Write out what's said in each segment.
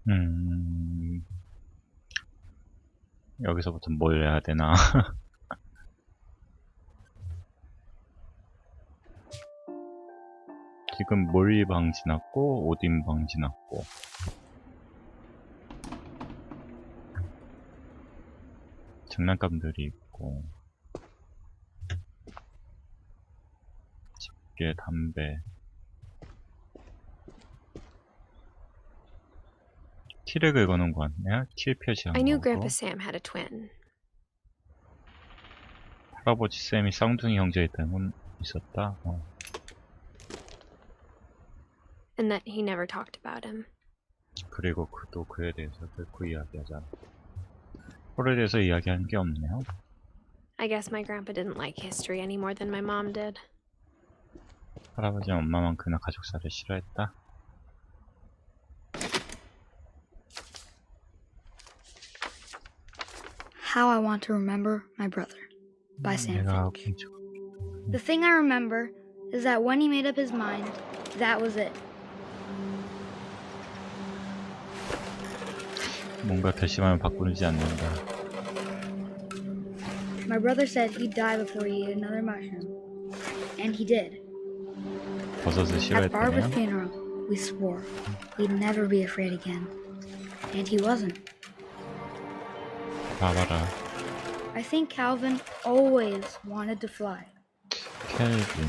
음, 여기서부터 뭘 해야 되나? 지금 몰리 방 지났고, 오딘 방 지났고. 장난감들이 있고. 집게, 담배. 티를 긁어놓은 거 같네요. 티 표시한 I knew 거고. Grandpa Sam had a twin. 할아버지 쌤이 쌍둥이 형제였다는 건 있었다. And that he never talked about him. 그리고 그도 그에 대해서 결코 이야기하지 않았다. 홀에 대해서 이야기한 게 없네요. I guess my grandpa didn't like history any more than my mom did. 할아버지는 엄마만큼이나 가족사를 싫어했다. How I Want to Remember My Brother by Sam 내가 Finch. The thing I remember is that when he made up his mind, that was it. 뭔가 결심하면 바꾸지 않는다. My brother said he'd die before he ate another mushroom. And he did. 버섯을 At Barbara's 싫어했다네요. funeral, we swore we'd never be afraid again. And he wasn't. 봐봐라. I think Calvin always wanted to fly. 켈빈.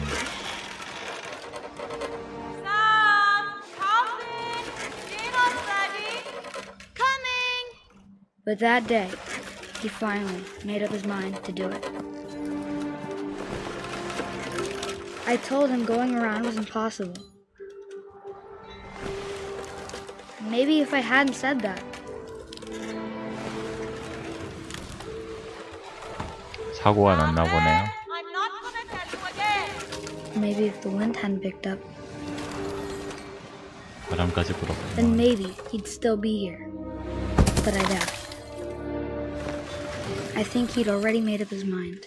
Sam! Calvin! Dinner's ready! Coming! But that day, he finally made up his mind to do it. I told him going around was impossible. Maybe if I hadn't said that, 사고가 났나 보네요. I'm not gonna tell you again! maybe if the wind hadn't picked up, 바람까지 then 불었구나. maybe he'd still be here. But I doubt. I think he'd already made up his mind.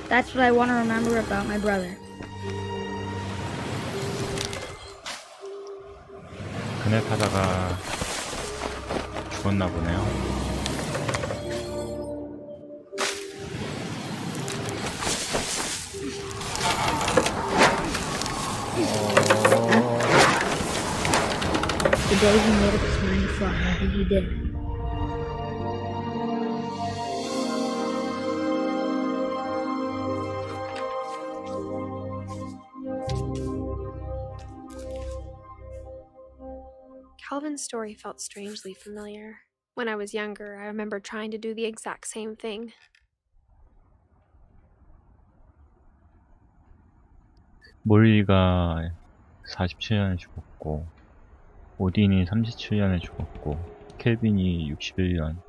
That's what I want to remember about my brother. 그네 타다가 죽었나 보네요. The day he made up his mind to fly, and he did. Calvin's story felt strangely familiar. When I was younger, I remember trying to do the exact same thing. 몰리가 47년에 죽었고, 오딘이 37년에 죽었고, 켈빈이 61년.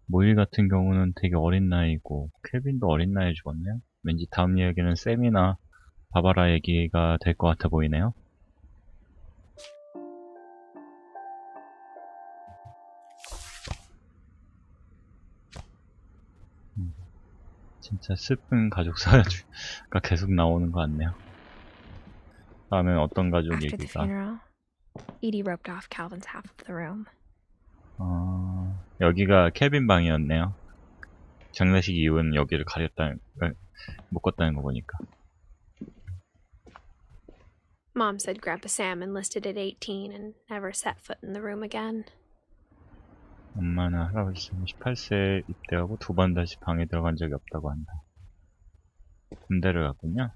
몰리 같은 경우는 되게 어린 나이고, 켈빈도 어린 나이에 죽었네요. 왠지 다음 이야기는 샘이나 바바라 얘기가 될 것 같아 보이네요. 진짜 슬픈 가족사가 계속 나오는 것 같네요. 다음엔 어떤 가족 After the 얘기가? funeral, Edie roped off Calvin's half of the room. 여기가 켈빈 방이었네요. 장례식 이후는 여기를 묶었다는 거 보니까. Mom said Grandpa Sam enlisted at 18 and never set foot in the room again. 엄마는 할아버지 18세에 입대하고 두 번 다시 방에 들어간 적이 없다고 한다. 군대를 갔군요.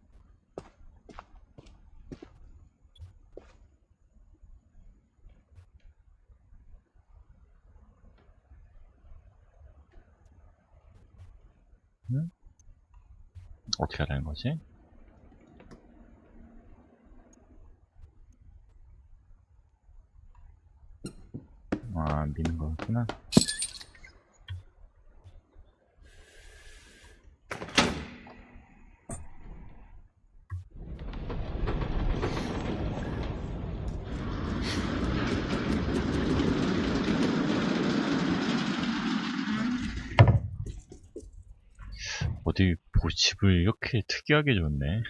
응? 어떻게 하라는 거지? 미는 거였구나. 어디 집을 이렇게 특이하게 줬네.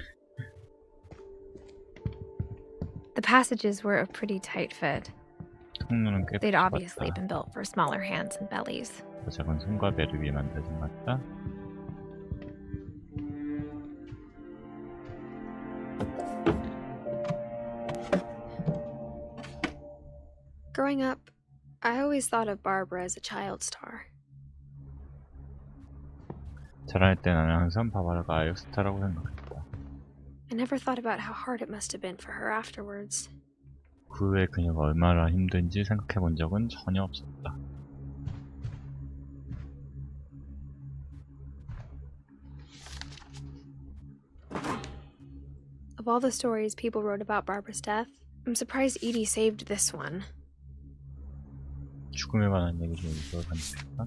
The passages were a pretty tight fit. 통로는 꽤 They'd obviously 좁았다. been built for smaller hands and bellies. 더 작은 손과 배를 위해 만들어진 것 같다. Growing up, I always thought of Barbara as a child star. 자라날 때 나는 항상 바바라가 아역 스타라고 생각했다. I never thought about how hard it must have been for her afterwards. 그 후에 그녀가 얼마나 힘든지 생각해 본 적은 전혀 없었다. Of all the stories people wrote about Barbara's death, I'm surprised Edie saved this one. 죽음에 관한 얘기 중에 이걸 간직했다.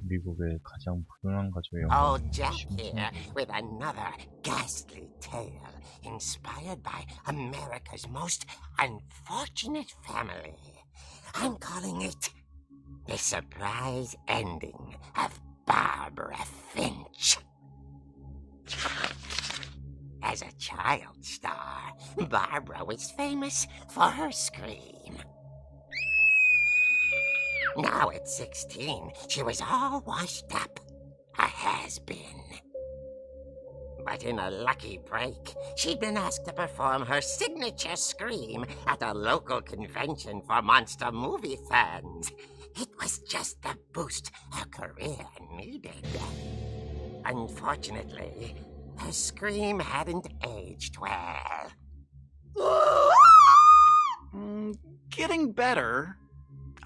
미국의 가장 불운한 가족의 Oh, 영화 Jack here with another ghastly tale inspired by America's most unfortunate family. I'm calling it The Surprise Ending of Barbara Finch. As a child star, Barbara was famous for her scream. Now at 16, she was all washed up, a has-been. But in a lucky break, she'd been asked to perform her signature scream at a local convention for monster movie fans. It was just the boost her career needed. Unfortunately, her scream hadn't aged well. Getting better.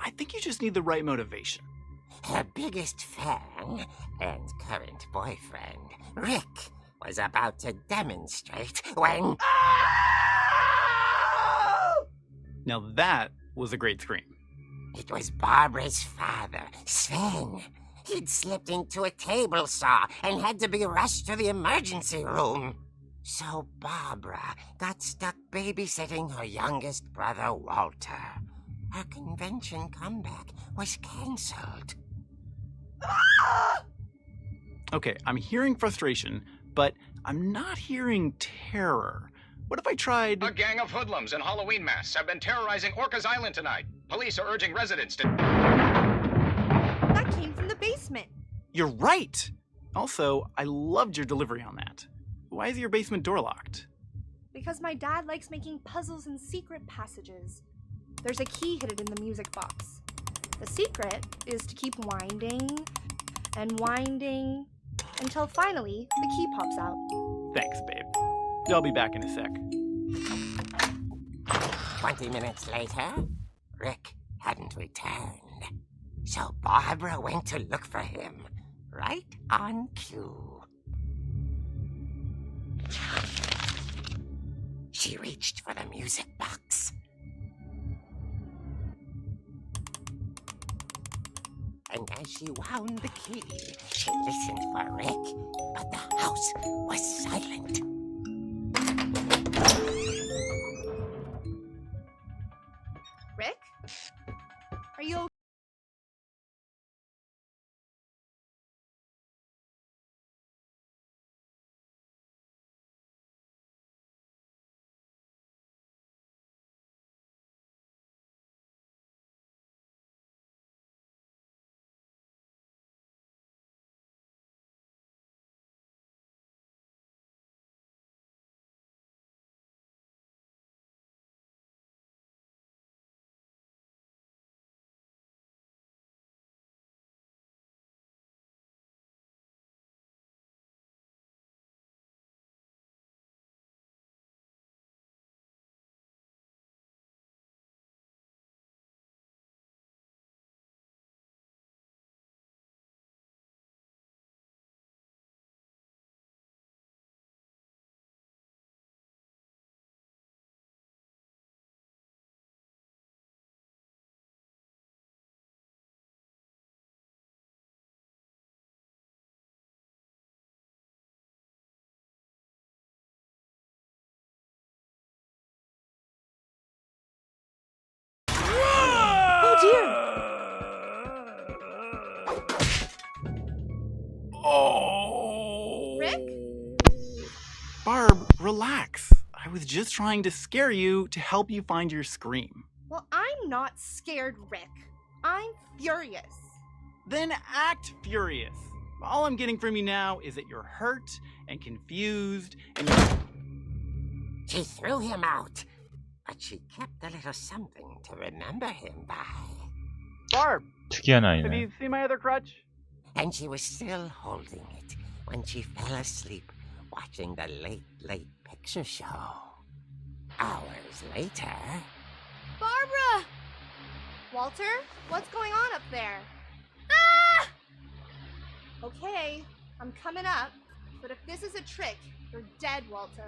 I think you just need the right motivation. Her biggest fan and current boyfriend, Rick, was about to demonstrate when... Now that was a great scream. It was Barbara's father, Sven. He'd slipped into a table saw and had to be rushed to the emergency room. So Barbara got stuck babysitting her youngest brother, Walter. Her convention comeback was cancelled. Okay, I'm hearing frustration, but I'm not hearing terror. What if I tried... A gang of hoodlums in Halloween masks have been terrorizing Orcas Island tonight. Police are urging residents to... That came from the basement. You're right! Also, I loved your delivery on that. Why is your basement door locked? Because my dad likes making puzzles and secret passages. There's a key hidden in the music box. The secret is to keep winding and winding until finally the key pops out. Thanks, babe. I'll be back in a sec. 20 minutes later, Rick hadn't returned. So Barbara went to look for him, right on cue. She reached for the music box. And as she wound the key, she listened for Rick, but the house was silent. Rick? Are you okay? Oh! Rick? Barb, relax. I was just trying to scare you to help you find your scream. Well, I'm not scared, Rick. I'm furious. Then act furious. All I'm getting from you now is that you're hurt and confused and you're... She threw him out, but she kept a little something to remember him by. Barb, 특이한 have 아이네. you seen my other crutch? And she was still holding it when she fell asleep watching the late picture show. Hours later... Barbara! Walter, what's going on up there? Okay, I'm coming up, but if this is a trick, you're dead, Walter.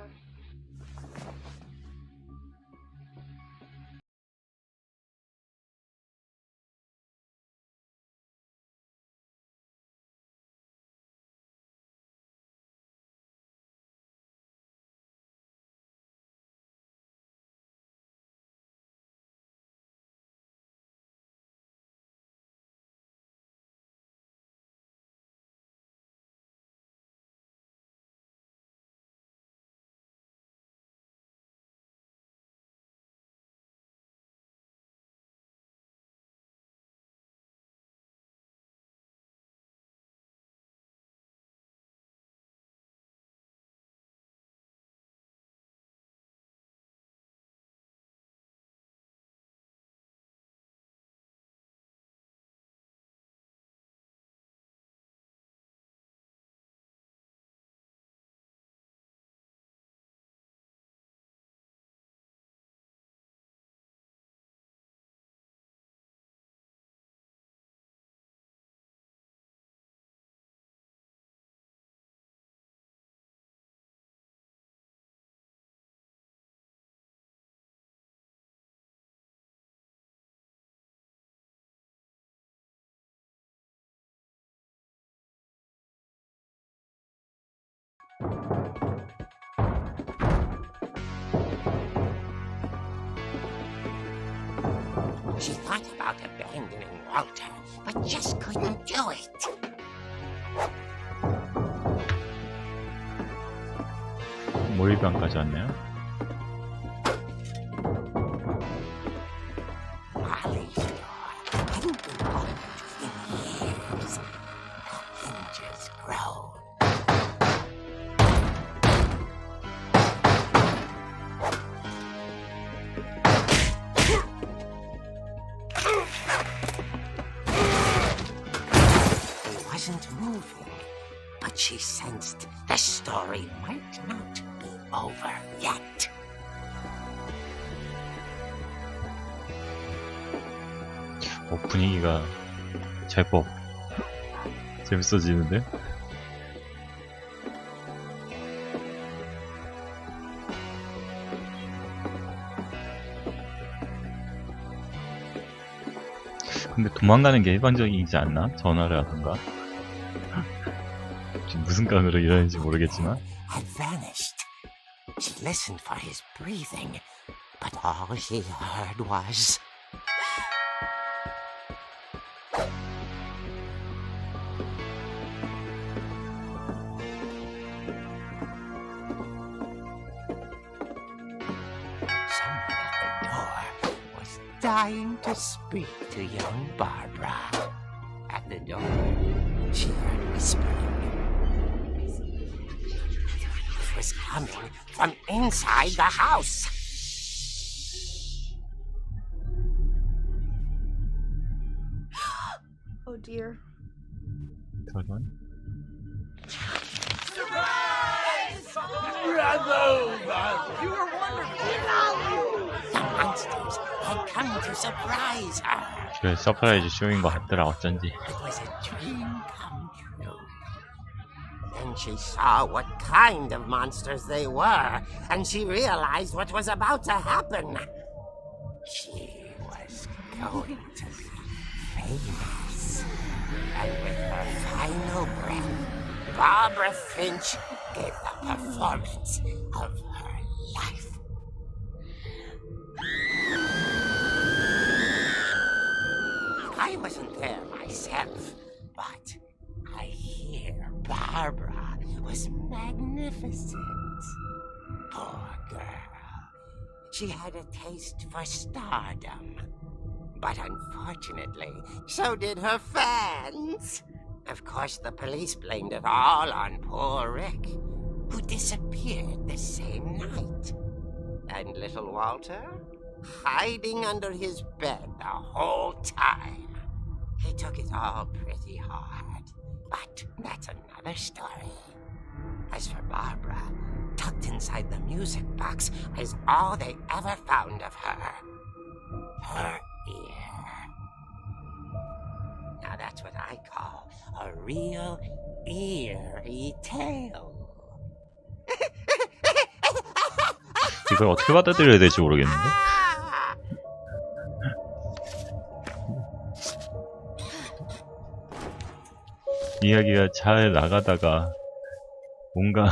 She thought about abandoning Walter, but just couldn't do it. 모의반까지 왔네요. Molly's door hadn't been opened in years. The hinges groan. He wasn't moving, but she sensed the story might not be over yet. 분위기가 제법 재밌어지는데? 근데 도망가는 게 일반적이지 않나? 전화를 하던가? 지금 무슨 깡으로 이러는지 모르겠지만 Had vanished. She listened for his breathing, but all she heard was... Someone at the door was dying to speak to young Barbara. At the door, she heard whispering. It was coming from inside the house. Oh dear. 저런? The monsters had come to surprise her. 그래 서프라이즈 쇼인 것 같더라 어쩐지. It was a dream come true. Then she saw what kind of monsters they were, and she realized what was about to happen. She was going to be famous. And with her final breath, Barbara Finch gave the performance of her life. I wasn't there myself, but I hear Barbara was magnificent. Poor girl. she had a taste for stardom. But unfortunately, so did her fans. Of course, the police blamed it all on poor Rick, who disappeared the same night. And little Walter, hiding under his bed the whole time. He took it all pretty hard, but that's another story. As for Barbara, tucked inside the music box is all they ever found of her. Her ear. Now that's what I call a real eerie tale. 이걸 어떻게 받아들여야 될지 모르겠는데? 이야기가 잘 나가다가 뭔가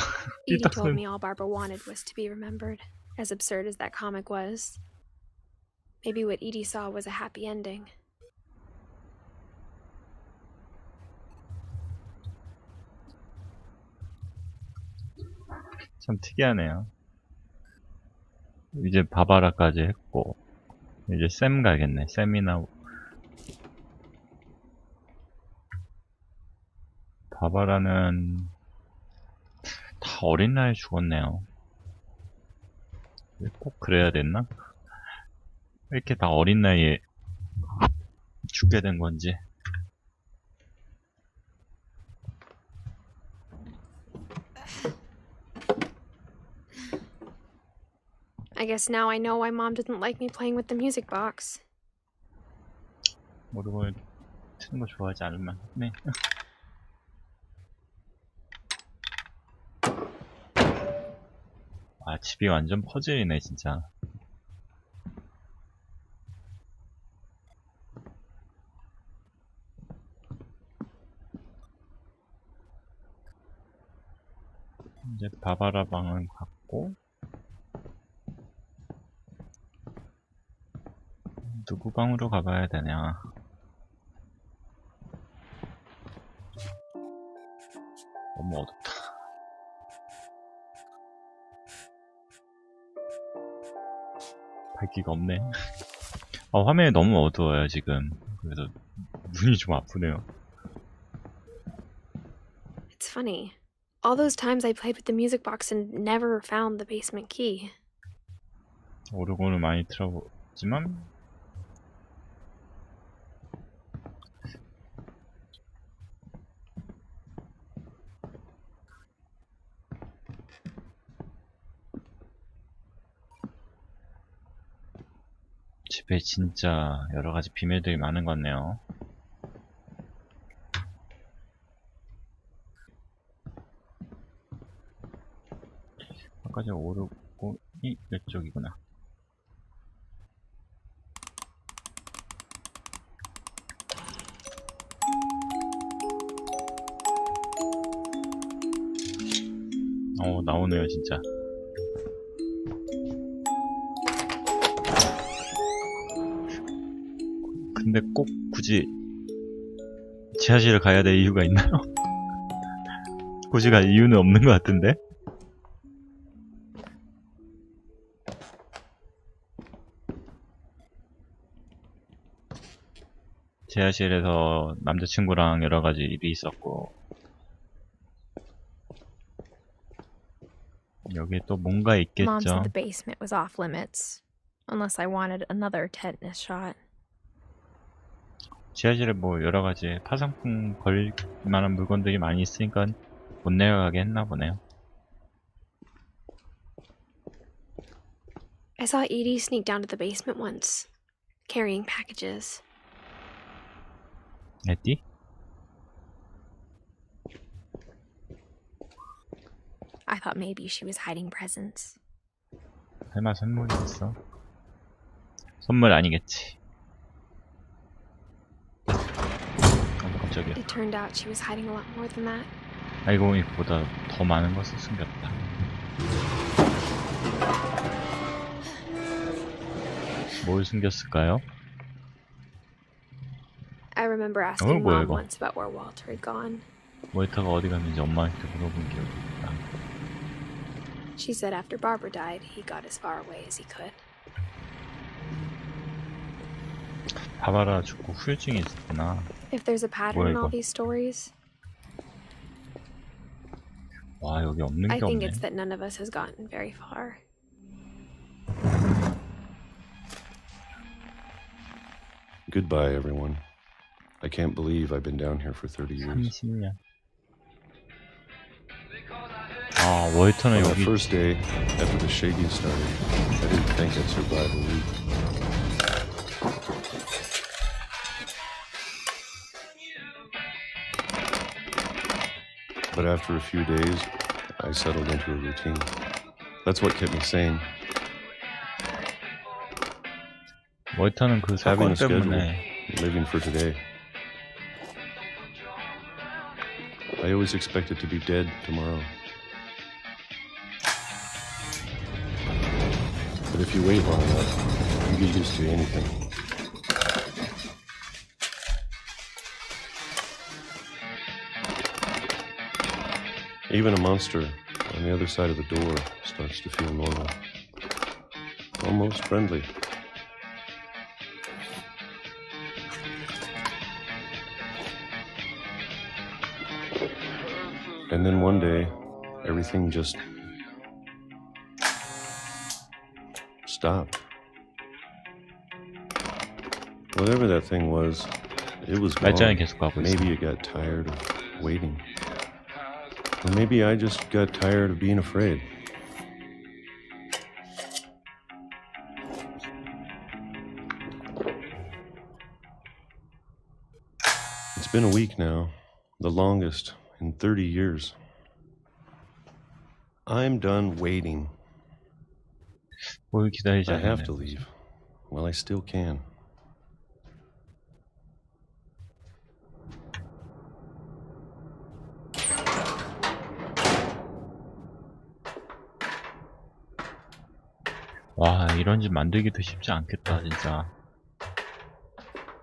Edie told me all Barbara wanted was to be remembered, as absurd as that comic was. Maybe what Edie saw was a happy ending. 참 특이하네요. 이제 바바라까지 했고 이제 샘 가겠네. 샘이나 바바라는 다 어린 나이에 죽었네요. 꼭 그래야 됐나? 왜 이렇게 다 어린 나이에 죽게 된 건지. I guess now I know why Mom didn't like me playing with the music box. 모르고 트는 거 좋아하지 않을 만네. 아, 집이 완전 퍼즐이네 진짜. 이제 바바라 방은 갔고 누구 방으로 가봐야 되냐. 너무 어둡다. 밝기가 없네. 화면이 너무 어두워요 지금. 그래서 눈이 좀 아프네요. It's funny. All those times I played with the music box and never found the basement key. 오르곤을 많이 틀어보지만 집에 진짜 여러가지 비밀들이 많은 것 같네요. 아까 저 오르곤이 이쪽이구나. 나오네요 진짜. 근데 꼭 굳이 지하실을 가야 될 이유가 있나요? 굳이 갈 이유는 없는 것 같은데? 지하실에서 남자친구랑 여러가지 일이 있었고 여기 또 뭔가 Mom 있겠죠. said the basement was off limits, unless I wanted another tetanus shot. 지하실에 뭐 여러가지 파상풍 걸릴 만한 물건들이 많이 있으니까 못 내려가게 했나 보네요. I saw Edie sneak down to the basement once, carrying packages. 에디? I thought maybe she was hiding presents. 설마 선물이 있어? 선물 아니겠지. 깜짝이야. It turned out she was hiding a lot more than that. 알고 보니 그보다 더 많은 것을 숨겼다. 뭘 숨겼을까요? I remember asking 뭐야, Mom 이거? once about where Walter had gone. 월터가 어디 갔는지 엄마한테 물어본 기억이 있다. She said after Barbara died, he got as far away as he could. 바바라 죽고 후유증이 있었구나. If there's a pattern in all 이거? these stories, 와, 여기 없는 I 게 think 없네. it's that none of us has gotten very far. Goodbye, everyone. I can't believe I've been down here for 30 years. 30년. 아, 월터는 On that 여기 first day, after the shaking started, I didn't think I'd survive a week. But after a few days, I settled into a routine. That's what kept me sane. 월터는 그 Having 사건 a schedule, 때문에 living for today. I always expected to be dead tomorrow. But if you wait long enough, you get used to anything. Even a monster on the other side of the door starts to feel normal. Almost friendly. And then one day, everything just stopped. Whatever that thing was, it was 말짱이 gone. 계속 가고 있어. Maybe it got tired of waiting. Or maybe I just got tired of being afraid. It's been a week now, the longest in 30 years. I'm done waiting. 뭘 기다리지 I have 않았네. to leave. Well, I still can. 와, 이런 집 만들기도 쉽지 않겠다, 진짜.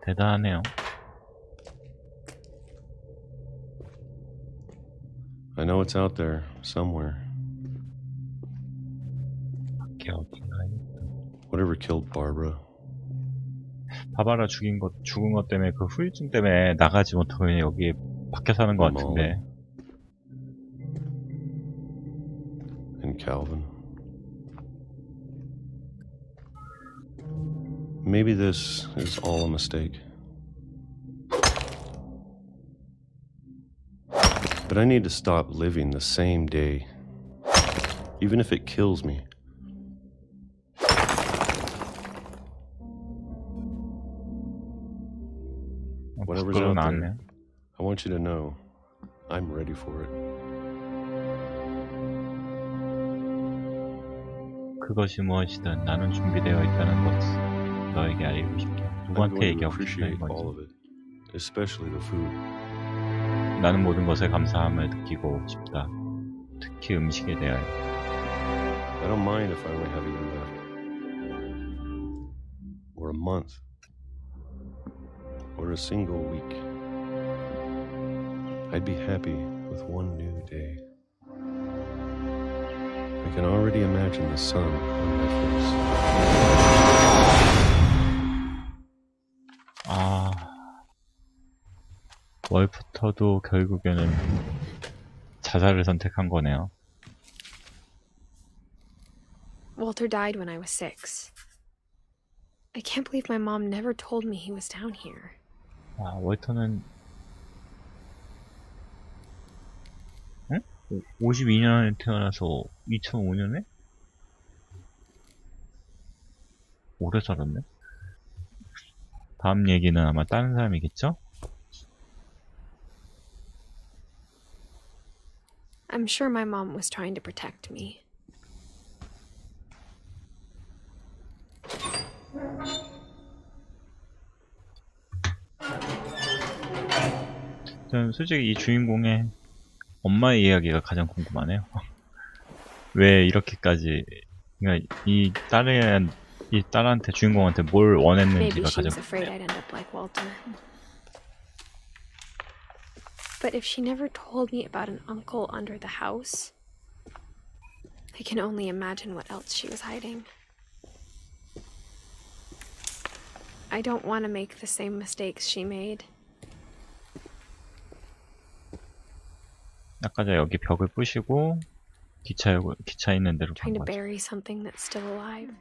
대단하네요. I know it's out there somewhere. 밖에 어딘가 있다. Whatever killed Barbara. 바바라 죽은 것 때문에 그 후유증 때문에 나가지 못하고 그냥 여기에 박혀 사는 것 같은데. And Calvin. Maybe this is all a mistake. But I need to stop living the same day, even if it kills me. Whatever's 부끄러워 out 나왔네. there, I want you to know I'm ready for it. 그것이 무엇이든 나는 준비되어 있다는 것을 너에게 알리고 싶다. I'm 누구한테 going to 얘기하고 싶다 appreciate all 이거지. of it, especially the food. 나는 모든 것에 감사함을 느끼고 싶다. 특히 음식에 대하여. I don't mind if I only have a year left, or a month, or a single week. I'd be happy with one new day. I can already imagine the sun on my face. 아, 월프터도 결국에는 자살을 선택한 거네요. Walter died when I was 6. I can't believe my mom never told me he was down here. 아, 월터는 52년에 태어나서 2005년에? 오래 살았네? 다음 얘기는 아마 다른 사람이겠죠? I'm sure my mom was trying to protect me. 저는 솔직히 이 주인공의 엄마의 이야기가 가장 궁금하네요. 왜 이렇게까지, 그러니까 이 딸한테 주인공한테 뭘 Maybe 원했는지가 she 가장 was afraid I'd end up like Walter. But if she never told me about an uncle under the house, I can only imagine what else she was hiding. I don't want to make the same mistakes she made. 아까 전에 여기 벽을 부시고 기차 있는 데로 간 Trying to 거죠. bury something that's still alive.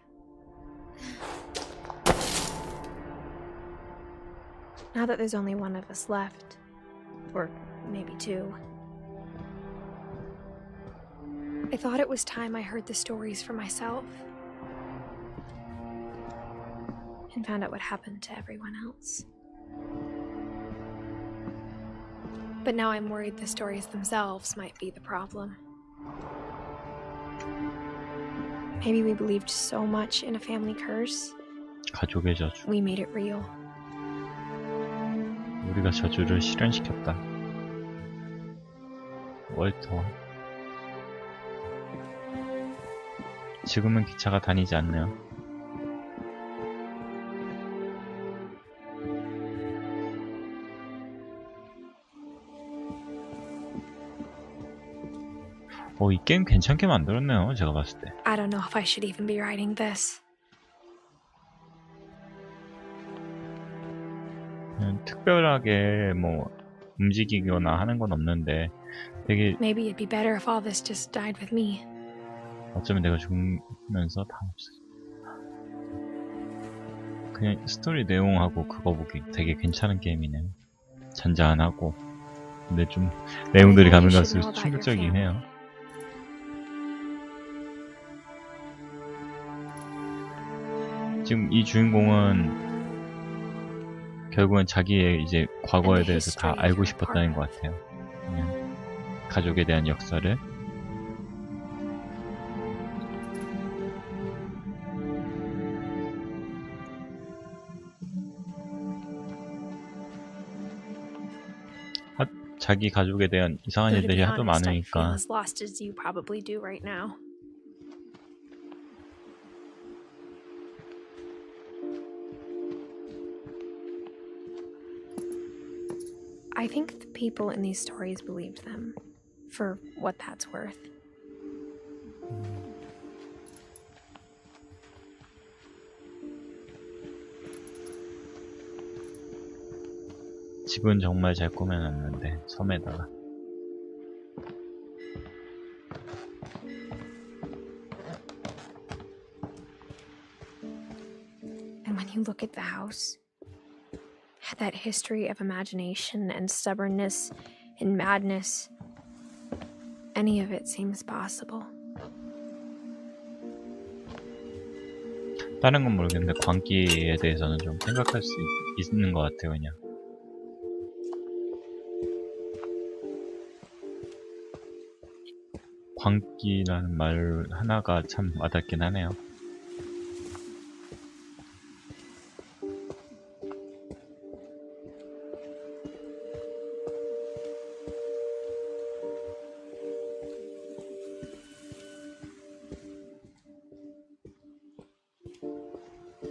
Now that there's only one of us left, or maybe two, I thought it was time I heard the stories for myself and found out what happened to everyone else. But now I'm worried the stories themselves might be the problem. Maybe we believed so much in a family curse, 가족의 저주. we made it real. 우리가 저주를 실현시켰다. 월터. 지금은 기차가 다니지 않네요. 이 게임 괜찮게 만들었네요, 제가 봤을 때. I don't know if I should even be writing this. 특별하게 뭐 움직이거나 하는 건 없는데 되게 Maybe it'd be better if all this just died with me. 어쩌면 내가 죽으면서 다 없어져. 그냥 스토리 내용하고 그거 보기 되게 괜찮은 게임이네요. 잔잔하고 근데 좀 내용들이 가면 갈수록 충격적이긴 해요. 지금 이 주인공은 결국은 자기의 이제 과거에 대해서 다 알고 싶었다는 것 같아요. 그냥 가족에 대한 역사를. 자기 가족에 대한 이상한 Though to 일들이 be 하도 honest, I feel 많으니까 as lost as you probably do right now. I think the people in these stories believed them, for what that's worth. 집은 정말 잘 꾸며놨는데 섬에다가 And when you look at the house, had that history of imagination and stubbornness and madness, any of it seems possible. 다른 건 모르겠는데 광기에 대해서는 좀 생각할 수 있는 것 같아요. 그냥 광기라는 말 하나가 참 와닿긴 하네요.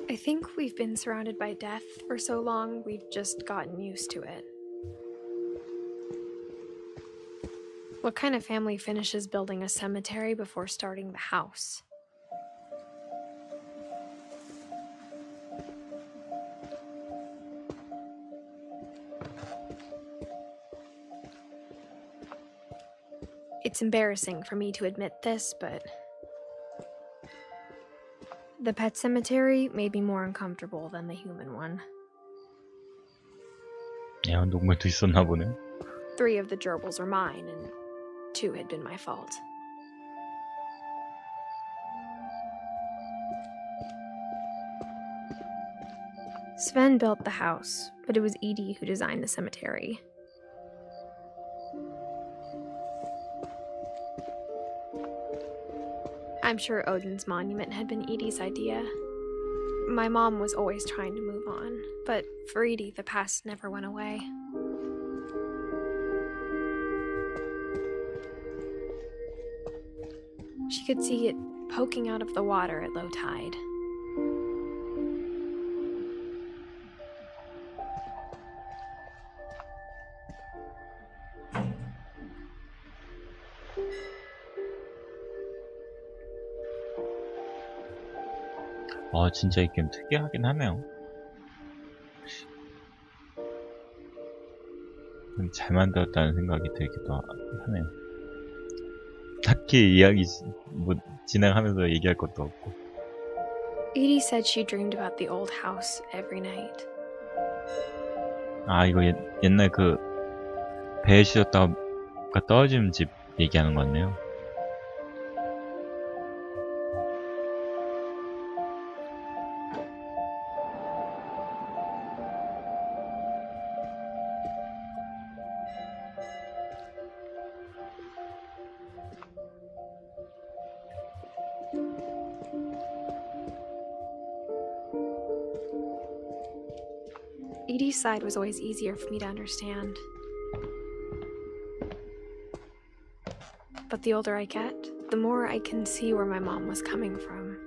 I think we've been surrounded by death for so long, we've just gotten used to it. What kind of family finishes building a cemetery before starting the house? It's embarrassing for me to admit this, but the pet cemetery made me more uncomfortable than the human one. 애완동물도 있었나 보네. 3 of the gerbils were mine, and 2 had been my fault. Sven built the house, but it was Edith who designed the cemetery. I'm sure Odin's monument had been Edith's idea. My mom was always trying to move on, but for Edith, the past never went away. She could see it poking out of the water at low tide. 진짜 이 게임 특이하긴 하네요. 좀 잘 만들었다는 생각이 들기도 하네요. 딱히 이야기 뭐 진행하면서 얘기할 것도 없고. Edie said she dreamed about the old house every night. 아 이거 옛날 그 배에 실렸다가 떨어지는 집 얘기하는 것 같네요. Edie's side was always easier for me to understand. But the older I get, the more I can see where my mom was coming from.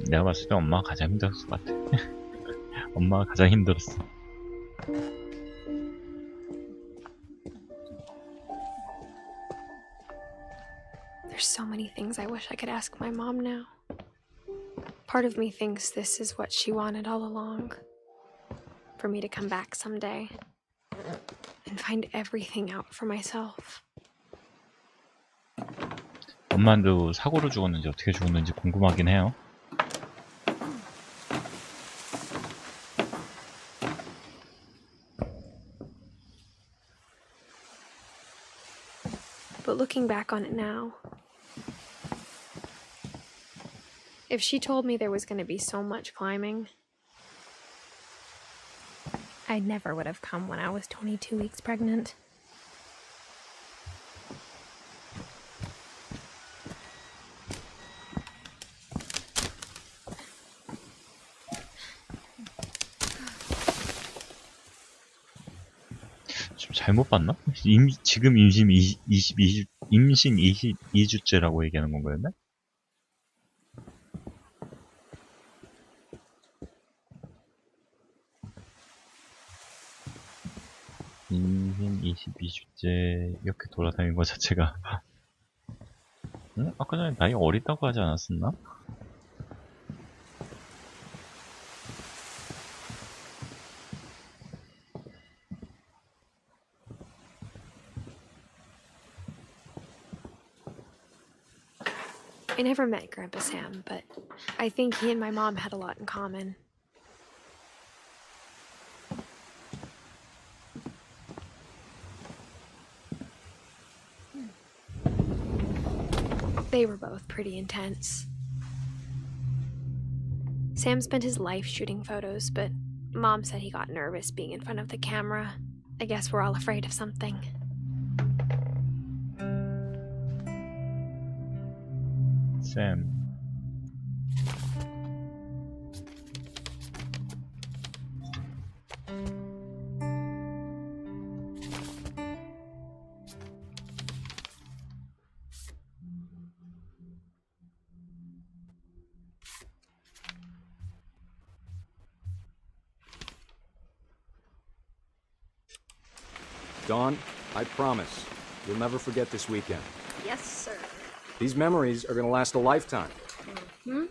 내가 봤을 때 엄마가 가장 힘들었을 것 같아. 엄마가 가장 힘들었어. There's so many things I wish I could ask my mom now. Part of me thinks this is what she wanted all along. For me to come back someday and find everything out for myself. 엄마도 사고로 죽었는지 어떻게 죽었는지 궁금하긴 해요. But looking back on it now, if she told me there was going to be so much climbing, I never would have come when I was 22 weeks pregnant. 좀 잘못 봤나? 지금 임신 22주째라고 얘기하는 건가였나? 임신 22주째 이렇게 돌아다니는 것 자체가 응? 아까 전에 나이가 어리다고 하지 않았었나? I never met Grandpa Sam, but I think he and my mom had a lot in common. They were both pretty intense. Sam spent his life shooting photos, but Mom said he got nervous being in front of the camera. I guess we're all afraid of something. Sam. Dawn, I promise, you'll never forget this weekend. Yes, sir. These memories are gonna last a lifetime. Am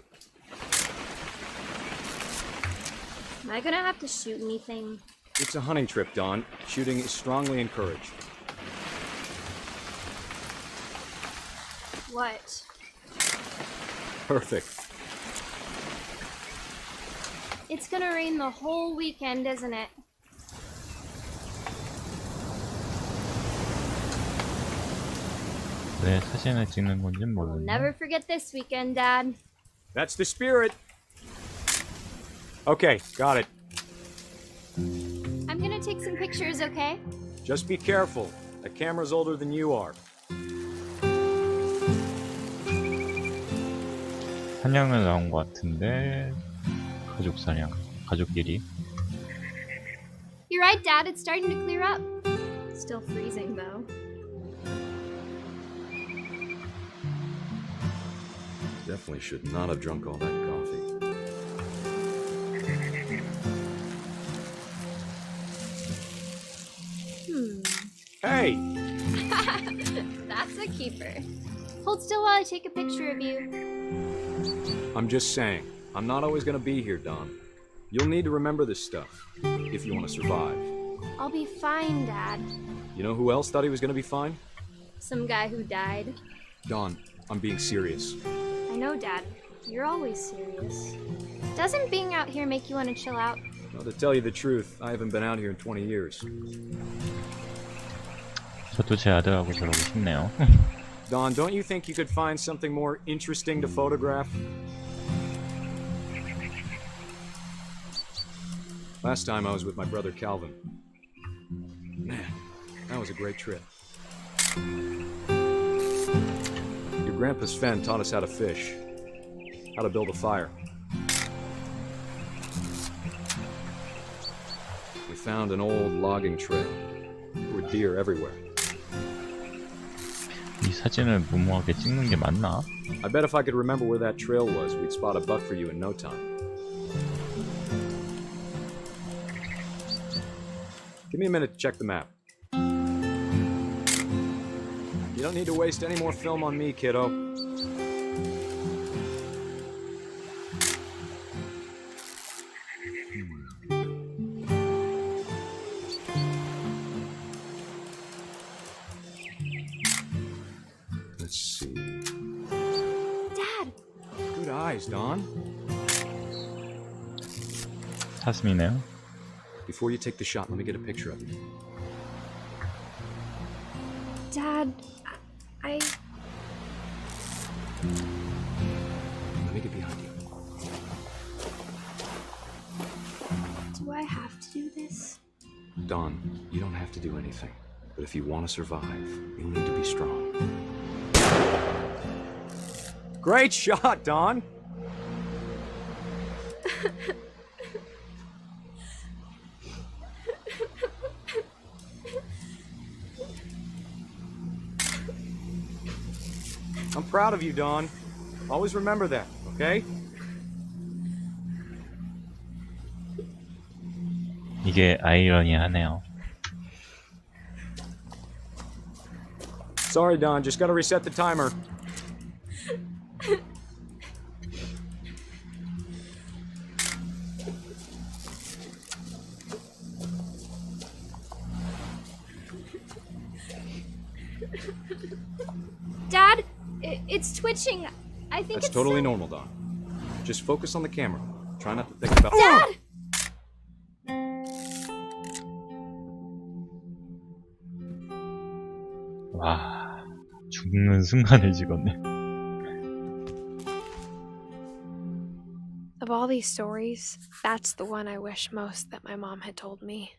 I gonna have to shoot anything? It's a hunting trip, Dawn. Shooting is strongly encouraged. What? Perfect. It's gonna rain the whole weekend, isn't it? 왜 사진을 찍는 건지 We'll 모르겠네. never forget this weekend, Dad. That's the spirit. Okay, got it. I'm gonna take some pictures, okay? Just be careful. That camera's older than you are. 사냥을 나온 것 같은데 가족 사냥, 가족끼리. You're right, Dad. It's starting to clear up. Still freezing, though. Definitely should not have drunk all that coffee. Hey! That's a keeper. Hold still while I take a picture of you. I'm just saying, I'm not always gonna be here, Don. You'll need to remember this stuff, if you want to survive. I'll be fine, Dad. You know who else thought he was gonna be fine? Some guy who died. Dawn, I'm being serious. I know, Dad. You're always serious. Doesn't being out here make you want to chill out? Well, to tell you the truth, I haven't been out here in 20 years. 저도 제 아들하고 저러고 싶네요. Dawn, don't you think you could find something more interesting to photograph? Last time I was with my brother Calvin. Man, that was a great trip. Your grandpa's Fen taught us how to fish, how to build a fire. We found an old logging trail. There were deer everywhere. 이 사진을 무모하게 찍는 게 맞나? I bet if I could remember where that trail was, we'd spot a buck for you in no time. Give me a minute to check the map. You don't need to waste any more film on me, kiddo. Let's see. Dad! Good eyes, Dawn. 사슴이네요. Before you take the shot, let me get a picture of you. Dad, I... Let me get behind you. Do I have to do this? Dawn, you don't have to do anything. But if you want to survive, you'll need to be strong. Great shot, Dawn! I'm proud of you, Dawn. Always remember that, okay? 이게 아이러니하네요. Sorry, Dawn. Just gotta reset the timer. Dad, it's twitching. I think That's it's totally so- normal, Dawn. Just focus on the camera. Try not to think about. Dad! 와, 죽는 순간에 찍었네. Of all these stories, that's the one I wish most that my mom had told me.